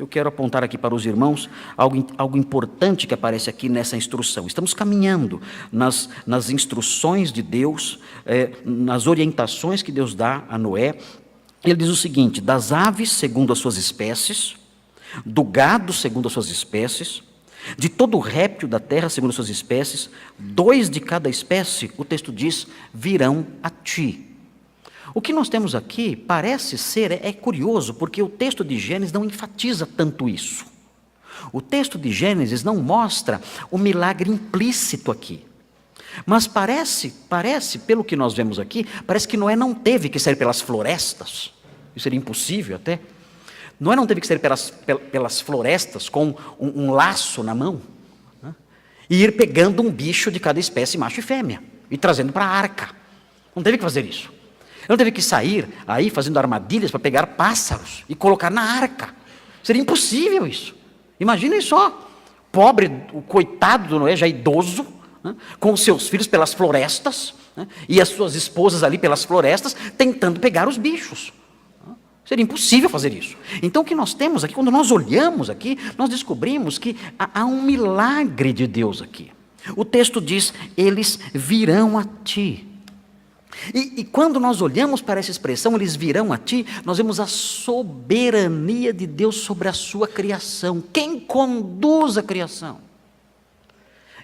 eu quero apontar aqui para os irmãos algo importante que aparece aqui nessa instrução. Estamos caminhando nas instruções de Deus, nas orientações que Deus dá a Noé. Ele diz o seguinte: das aves segundo as suas espécies, do gado segundo as suas espécies, de todo réptil da terra segundo as suas espécies, 2 de cada espécie, o texto diz, virão a ti. O que nós temos aqui parece ser, é curioso, porque o texto de Gênesis não enfatiza tanto isso. O texto de Gênesis não mostra o milagre implícito aqui. Mas parece, pelo que nós vemos aqui, parece que Noé não teve que sair pelas florestas. Isso seria impossível até. Noé não teve que sair pelas florestas com um laço na mão, né, e ir pegando um bicho de cada espécie, macho e fêmea, e trazendo para a arca. Não teve que fazer isso. Ele não teve que sair aí fazendo armadilhas para pegar pássaros e colocar na arca. Seria impossível isso. Imaginem só, pobre, o coitado do Noé, já idoso, né, com os seus filhos pelas florestas, né, e as suas esposas ali pelas florestas, tentando pegar os bichos. Seria impossível fazer isso. Então o que nós temos aqui, quando nós olhamos aqui, nós descobrimos que há um milagre de Deus aqui. O texto diz, eles virão a ti. E quando nós olhamos para essa expressão, eles virão a ti, nós vemos a soberania de Deus sobre a sua criação. Quem conduz a criação?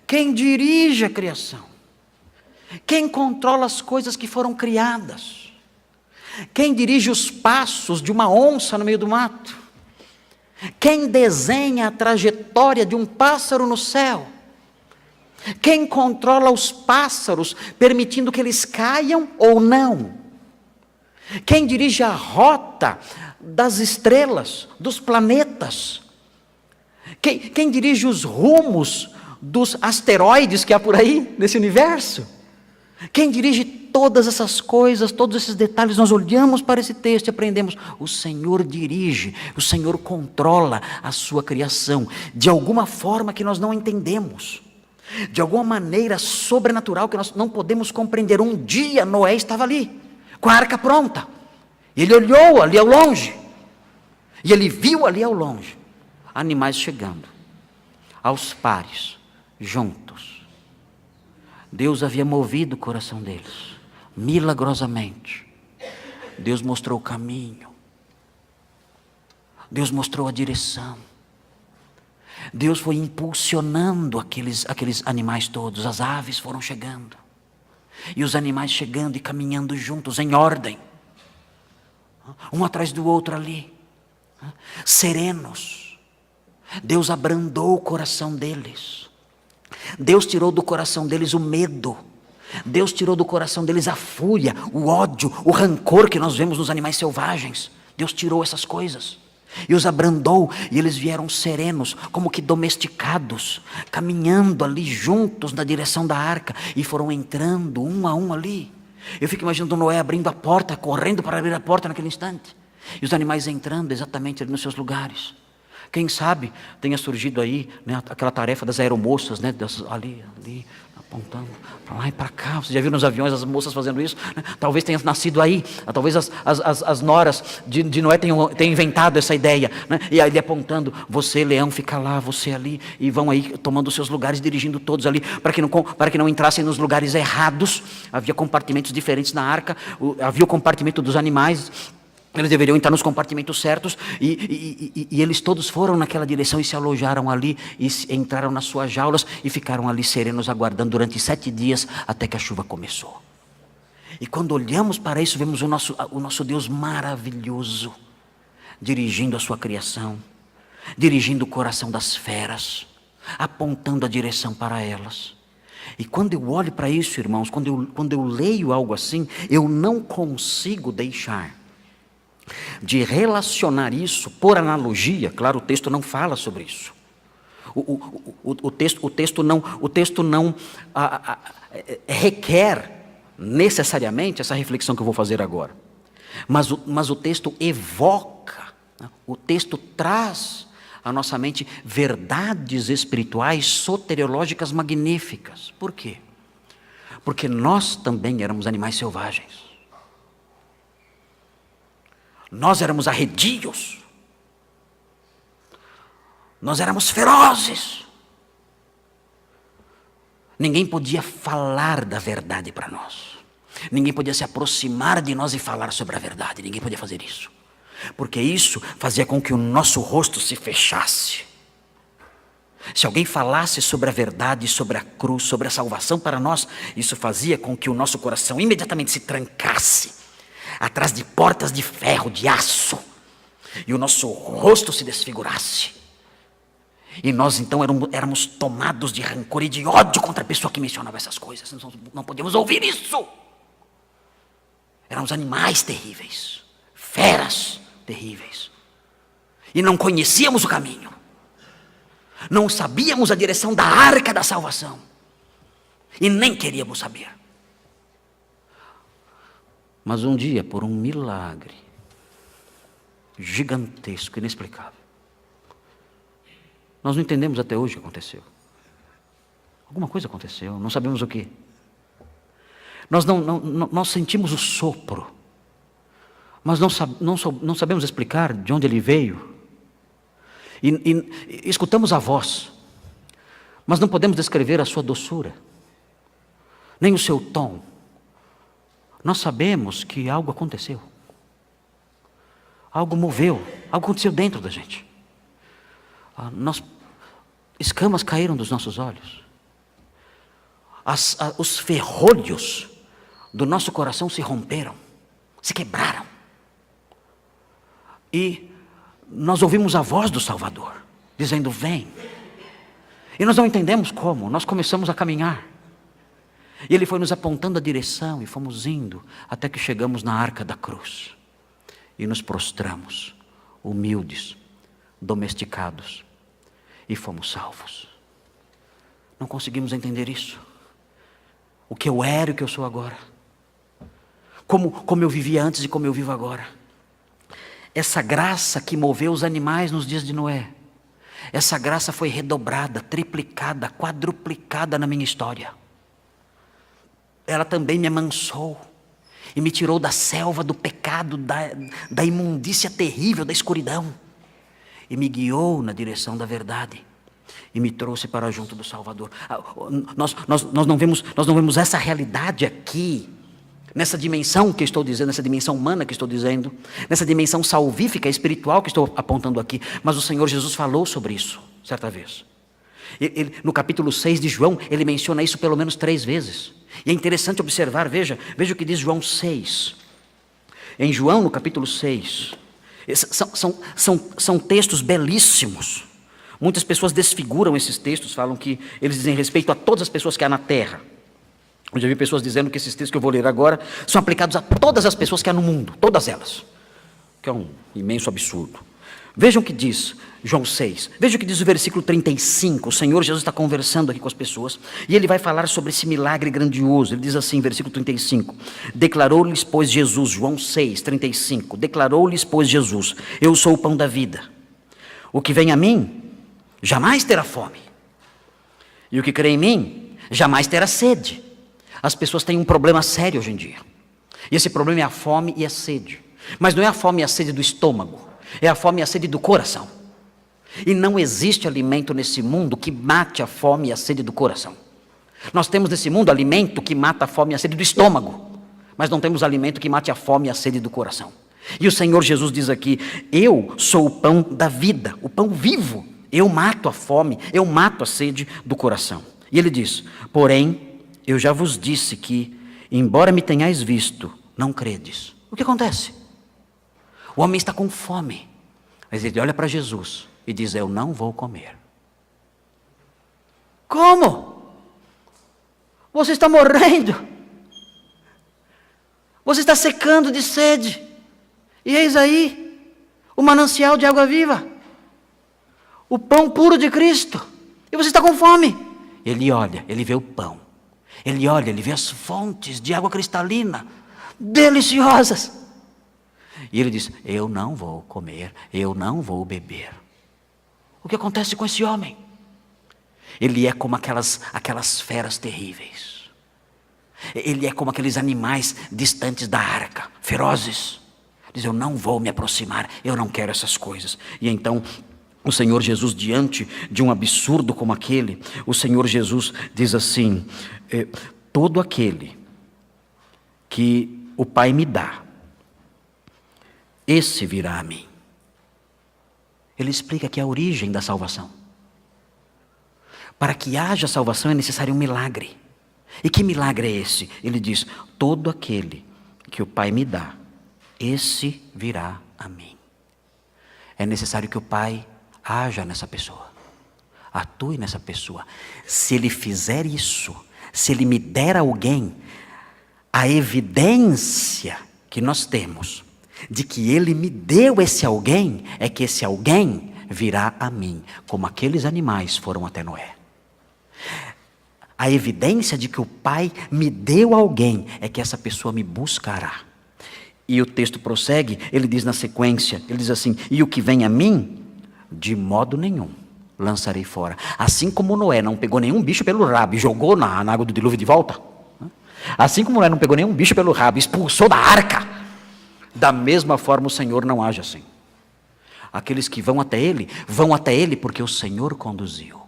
Quem dirige a criação? Quem controla as coisas que foram criadas? Quem dirige os passos de uma onça no meio do mato? Quem desenha a trajetória de um pássaro no céu? Quem controla os pássaros, permitindo que eles caiam ou não? Quem dirige a rota das estrelas, dos planetas? Quem dirige os rumos dos asteroides que há por aí, nesse universo? Quem dirige todas essas coisas, todos esses detalhes? Nós olhamos para esse texto e aprendemos, o Senhor dirige, o Senhor controla a sua criação, de alguma forma que nós não entendemos, de alguma maneira sobrenatural que nós não podemos compreender. Um dia Noé estava ali, com a arca pronta, ele olhou ali ao longe, e ele viu ali ao longe, animais chegando, aos pares, juntos. Deus havia movido o coração deles, milagrosamente. Deus mostrou o caminho. Deus mostrou a direção. Deus foi impulsionando aqueles animais todos. As aves foram chegando. E os animais chegando e caminhando juntos, em ordem. Um atrás do outro ali. Serenos. Deus abrandou o coração deles. Deus tirou do coração deles o medo. Deus tirou do coração deles a fúria, o ódio, o rancor que nós vemos nos animais selvagens. Deus tirou essas coisas e os abrandou, e eles vieram serenos, como que domesticados, caminhando ali juntos na direção da arca, e foram entrando um a um ali. Eu fico imaginando Noé abrindo a porta, correndo para abrir a porta naquele instante, e os animais entrando exatamente ali nos seus lugares. Quem sabe tenha surgido aí, né, aquela tarefa das aeromoças, né, ali, apontando para lá e para cá. Você já viu nos aviões as moças fazendo isso? Né? Talvez tenha nascido aí, talvez as noras de Noé tenham inventado essa ideia, né? E aí ele apontando, você leão fica lá, você ali, e vão aí tomando os seus lugares, dirigindo todos ali, para que não entrassem nos lugares errados. Havia compartimentos diferentes na arca, havia o compartimento dos animais. Eles deveriam entrar nos compartimentos certos, e eles todos foram naquela direção e se alojaram ali, e entraram nas suas jaulas e ficaram ali serenos, aguardando durante 7 dias, até que a chuva começou. E quando olhamos para isso, vemos o nosso Deus maravilhoso, dirigindo a sua criação, dirigindo o coração das feras, apontando a direção para elas. E quando eu olho para isso, irmãos, quando eu leio algo assim, eu não consigo deixar de relacionar isso por analogia. Claro, o texto não fala sobre isso. O texto não requer necessariamente essa reflexão que eu vou fazer agora. Mas o texto evoca, né? O texto traz à nossa mente verdades espirituais, soteriológicas magníficas. Por quê? Porque nós também éramos animais selvagens. Nós éramos arredios. Nós éramos ferozes. Ninguém podia falar da verdade para nós. Ninguém podia se aproximar de nós e falar sobre a verdade. Ninguém podia fazer isso. Porque isso fazia com que o nosso rosto se fechasse. Se alguém falasse sobre a verdade, sobre a cruz, sobre a salvação para nós, isso fazia com que o nosso coração imediatamente se trancasse atrás de portas de ferro, de aço, e o nosso rosto se desfigurasse. E nós então éramos tomados de rancor e de ódio contra a pessoa que mencionava essas coisas. Não podíamos ouvir isso. Éramos animais terríveis, feras terríveis, e não conhecíamos o caminho. Não sabíamos a direção da arca da salvação. E nem queríamos saber. Mas um dia, por um milagre gigantesco, inexplicável, nós não entendemos até hoje o que aconteceu. Alguma coisa aconteceu, não sabemos o que. Nós sentimos o sopro, mas não sabemos explicar de onde ele veio. E escutamos a voz, mas não podemos descrever a sua doçura, nem o seu tom. Nós sabemos que algo aconteceu, algo moveu, algo aconteceu dentro da gente. Escamas caíram dos nossos olhos, os ferrolhos do nosso coração se romperam, se quebraram, e nós ouvimos a voz do Salvador, dizendo: vem. E nós não entendemos como, nós começamos a caminhar. E Ele foi nos apontando a direção, e fomos indo, até que chegamos na arca da cruz. E nos prostramos, humildes, domesticados, e fomos salvos. Não conseguimos entender isso. O que eu era e o que eu sou agora. Como eu vivia antes e como eu vivo agora. Essa graça que moveu os animais nos dias de Noé, essa graça foi redobrada, triplicada, quadruplicada na minha história. Ela também me amansou e me tirou da selva do pecado, da imundícia terrível, da escuridão, e me guiou na direção da verdade e me trouxe para junto do Salvador. Nós não vemos essa realidade aqui, nessa dimensão que estou dizendo, nessa dimensão humana que estou dizendo, nessa dimensão salvífica, espiritual que estou apontando aqui. Mas o Senhor Jesus falou sobre isso, certa vez. No capítulo 6 de João, ele menciona isso pelo menos 3 vezes. E é interessante observar, veja o que diz João 6. Em João, no capítulo 6, são textos belíssimos. Muitas pessoas desfiguram esses textos, falam que eles dizem respeito a todas as pessoas que há na terra. Eu já vi pessoas dizendo que esses textos que eu vou ler agora são aplicados a todas as pessoas que há no mundo, todas elas, que é um imenso absurdo. Vejam o que diz João 6, veja o que diz o versículo 35, o Senhor Jesus está conversando aqui com as pessoas, e Ele vai falar sobre esse milagre grandioso. Ele diz assim, versículo 35, declarou-lhes pois Jesus, João 6, 35, declarou-lhes pois Jesus: eu sou o pão da vida, o que vem a mim jamais terá fome, e o que crê em mim jamais terá sede. As pessoas têm um problema sério hoje em dia, e esse problema é a fome e a sede. Mas não é a fome e a sede do estômago, é a fome e a sede do coração. E não existe alimento nesse mundo que mate a fome e a sede do coração. Nós temos nesse mundo alimento que mata a fome e a sede do estômago, mas não temos alimento que mate a fome e a sede do coração. E o Senhor Jesus diz aqui: eu sou o pão da vida, o pão vivo. Eu mato a fome, eu mato a sede do coração. E Ele diz: porém, eu já vos disse que, embora me tenhais visto, não credes. O que acontece? O homem está com fome, mas ele olha para Jesus e diz: eu não vou comer. Como? Você está morrendo, você está secando de sede, e eis aí o manancial de água viva, o pão puro de Cristo, e você está com fome. Ele olha, ele vê o pão. Ele olha, ele vê as fontes de água cristalina, deliciosas. E ele diz: eu não vou comer, eu não vou beber. O que acontece com esse homem? Ele é como aquelas feras terríveis. Ele é como aqueles animais distantes da arca, ferozes. Diz: eu não vou me aproximar, eu não quero essas coisas. E então o Senhor Jesus, diante de um absurdo como aquele, o Senhor Jesus diz assim: todo aquele que o Pai me dá, esse virá a mim. Ele explica que é a origem da salvação. Para que haja salvação é necessário um milagre. E que milagre é esse? Ele diz: todo aquele que o Pai me dá, esse virá a mim. É necessário que o Pai haja nessa pessoa, atue nessa pessoa. Se Ele fizer isso, se Ele me der alguém, a evidência que nós temos de que Ele me deu esse alguém, é que esse alguém virá a mim, como aqueles animais foram até Noé. A evidência de que o Pai me deu alguém, é que essa pessoa me buscará. E o texto prossegue, ele diz na sequência, ele diz assim: e o que vem a mim, de modo nenhum lançarei fora. Assim como Noé não pegou nenhum bicho pelo rabo e jogou na água do dilúvio de volta, assim como Noé não pegou nenhum bicho pelo rabo e expulsou da arca, da mesma forma o Senhor não age assim. Aqueles que vão até Ele porque o Senhor conduziu.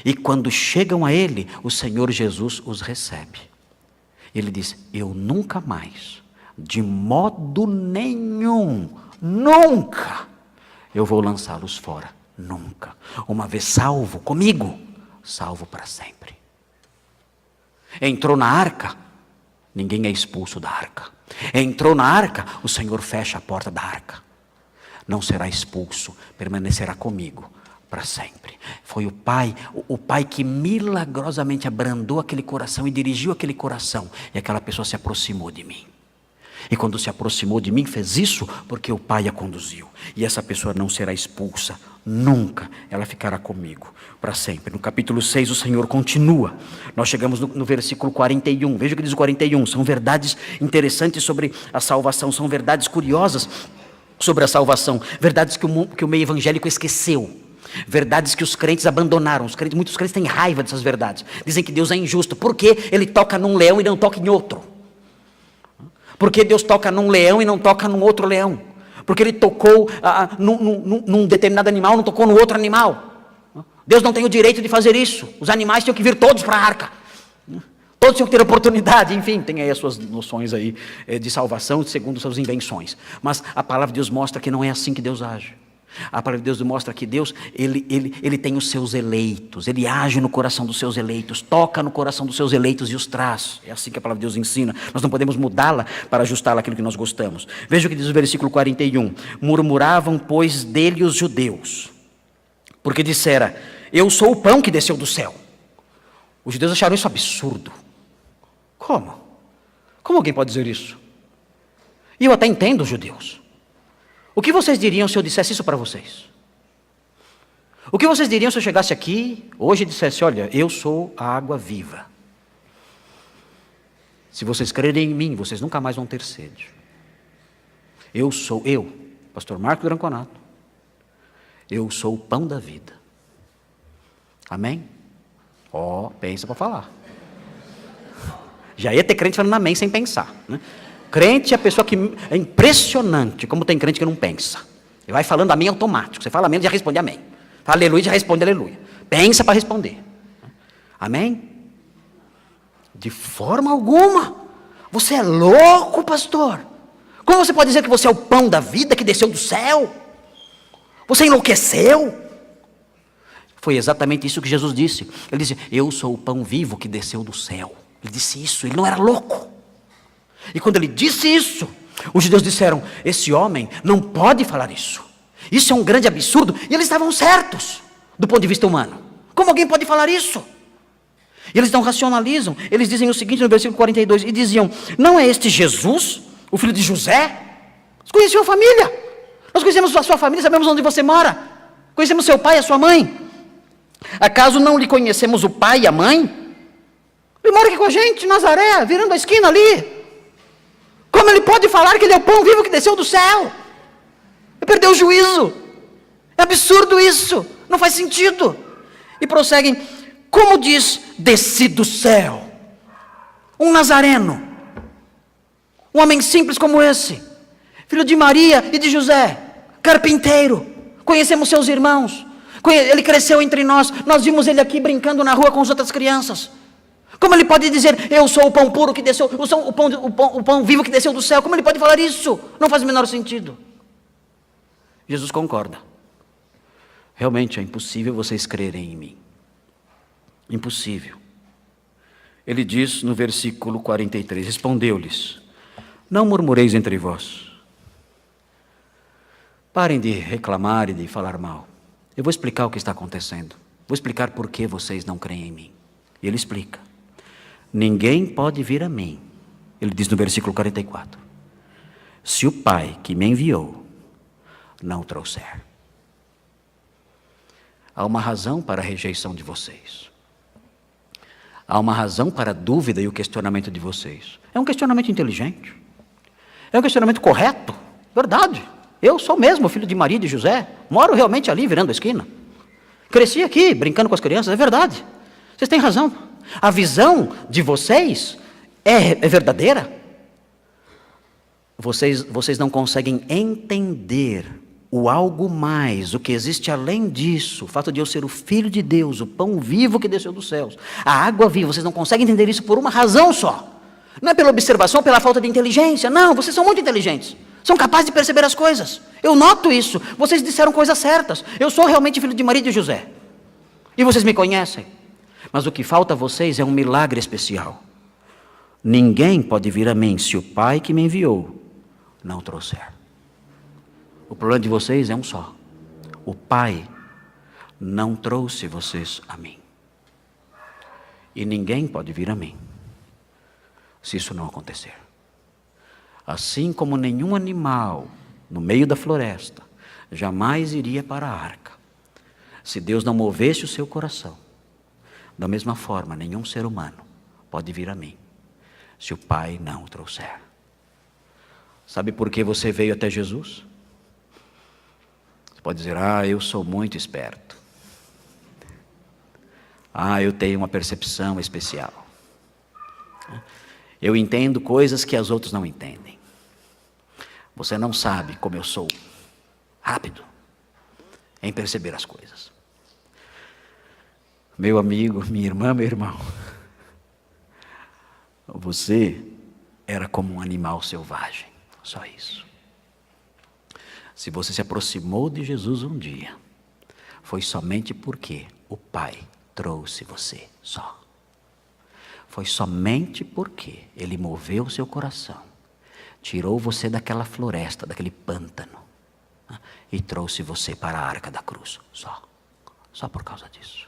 E quando chegam a Ele, o Senhor Jesus os recebe. Ele diz: eu nunca mais, de modo nenhum, nunca, eu vou lançá-los fora. Nunca. Uma vez salvo comigo, salvo para sempre. Entrou na arca, ninguém é expulso da arca. Entrou na arca, o Senhor fecha a porta da arca. Não será expulso, permanecerá comigo para sempre. Foi o Pai que milagrosamente abrandou aquele coração e dirigiu aquele coração. E aquela pessoa se aproximou de mim. E quando se aproximou de mim, fez isso porque o Pai a conduziu. E essa pessoa não será expulsa, nunca. Ela ficará comigo para sempre. No capítulo 6 o Senhor continua. Nós chegamos no versículo 41. Veja o que diz o 41. São verdades interessantes sobre a salvação. São verdades curiosas sobre a salvação. Verdades que o meio evangélico esqueceu. Verdades que os crentes abandonaram. Muitos crentes têm raiva dessas verdades. Dizem que Deus é injusto. Por que Ele toca num leão e não toca em outro? Por que Deus toca num leão e não toca num outro leão? Porque Ele tocou num determinado animal, não tocou no outro animal. Deus não tem o direito de fazer isso. Os animais tinham que vir todos para a arca. Todos tinham que ter oportunidade. Enfim, tem aí as suas noções aí de salvação segundo suas invenções. Mas a palavra de Deus mostra que não é assim que Deus age. A palavra de Deus mostra que Deus, ele tem os seus eleitos. Ele age no coração dos seus eleitos. Toca no coração dos seus eleitos e os traz. É assim que a palavra de Deus ensina. Nós não podemos mudá-la para ajustá-la àquilo que nós gostamos. Veja o que diz o versículo 41. Murmuravam, pois, dele os judeus, porque dissera: eu sou o pão que desceu do céu. Os judeus acharam isso absurdo. Como? Como alguém pode dizer isso? E eu até entendo os judeus. O que vocês diriam se eu dissesse isso para vocês? O que vocês diriam se eu chegasse aqui hoje e dissesse: olha, eu sou a água viva. Se vocês crerem em mim, vocês nunca mais vão ter sede. Eu, pastor Marco Dranconato, eu sou o pão da vida. Amém? Pensa para falar. Já ia ter crente falando amém sem pensar, né? Crente é a pessoa que é impressionante como tem crente que não pensa. Ele vai falando amém automático. Você fala amém, já responde amém. Fala aleluia, já responde aleluia. Pensa para responder. Amém? De forma alguma. Você é louco, pastor. Como você pode dizer que você é o pão da vida que desceu do céu? Você enlouqueceu? Foi exatamente isso que Jesus disse. Ele disse: eu sou o pão vivo que desceu do céu. Ele disse isso, ele não era louco. E quando ele disse isso, os judeus disseram: esse homem não pode falar isso. Isso é um grande absurdo. E eles estavam certos, do ponto de vista humano. Como alguém pode falar isso? E eles não racionalizam. Eles dizem o seguinte no versículo 42. E diziam: não é este Jesus, o filho de José? Nós conhecemos a família. Nós conhecemos a sua família, sabemos onde você mora. Conhecemos seu pai e a sua mãe. Acaso não lhe conhecemos o pai e a mãe? Ele mora aqui com a gente, em Nazaré, virando a esquina ali. Como ele pode falar que ele é o pão vivo que desceu do céu? Ele perdeu o juízo. É absurdo isso. Não faz sentido. E prosseguem: como diz desci do céu? Um nazareno. Um homem simples como esse. Filho de Maria e de José. Carpinteiro. conhecemos seus irmãos, ele cresceu entre nós, nós vimos ele aqui brincando na rua com as outras crianças. Como ele pode dizer, eu sou o pão puro que desceu, eu sou o pão vivo que desceu do céu? Como ele pode falar isso? Não faz o menor sentido. Jesus concorda. Realmente é impossível vocês crerem em mim. Impossível. Ele diz no versículo 43, respondeu-lhes, não murmureis entre vós. Parem de reclamar e de falar mal. Eu vou explicar o que está acontecendo. Vou explicar por que vocês não creem em mim. E ele explica. Ninguém pode vir a mim. Ele diz no versículo 44. Se o Pai que me enviou não o trouxer. Há uma razão para a rejeição de vocês. Há uma razão para a dúvida e o questionamento de vocês. É um questionamento inteligente. É um questionamento correto. Verdade. Eu sou mesmo filho de Maria e de José. Moro realmente ali, virando a esquina. Cresci aqui, brincando com as crianças. É verdade. Vocês têm razão. A visão de vocês é verdadeira. Vocês não conseguem entender o algo mais, o que existe além disso, o fato de eu ser o Filho de Deus, o pão vivo que desceu dos céus, a água viva. Vocês não conseguem entender isso por uma razão só. Não é pela observação, pela falta de inteligência. Não, vocês são muito inteligentes. São capazes de perceber as coisas. Eu noto isso. Vocês disseram coisas certas. Eu sou realmente filho de Maria e de José. E vocês me conhecem. Mas o que falta a vocês é um milagre especial. Ninguém pode vir a mim se o Pai que me enviou não trouxer. O problema de vocês é um só. O Pai não trouxe vocês a mim. E ninguém pode vir a mim se isso não acontecer. Assim como nenhum animal no meio da floresta jamais iria para a arca, se Deus não movesse o seu coração, da mesma forma, nenhum ser humano pode vir a mim, se o Pai não o trouxer. Sabe por que você veio até Jesus? Você pode dizer, eu sou muito esperto. Eu tenho uma percepção especial. Eu entendo coisas que os outros não entendem. Você não sabe como eu sou rápido em perceber as coisas. Meu amigo, minha irmã, meu irmão, você era como um animal selvagem, só isso. Se você se aproximou de Jesus um dia, foi somente porque o Pai trouxe você só. Foi somente porque Ele moveu o seu coração, tirou você daquela floresta, daquele pântano, e trouxe você para a arca da cruz, só por causa disso.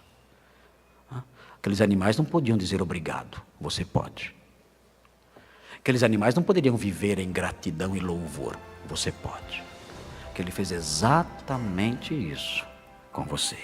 Aqueles animais não podiam dizer obrigado, você pode. Aqueles animais não poderiam viver em gratidão e louvor, você pode. Que Ele fez exatamente isso com você.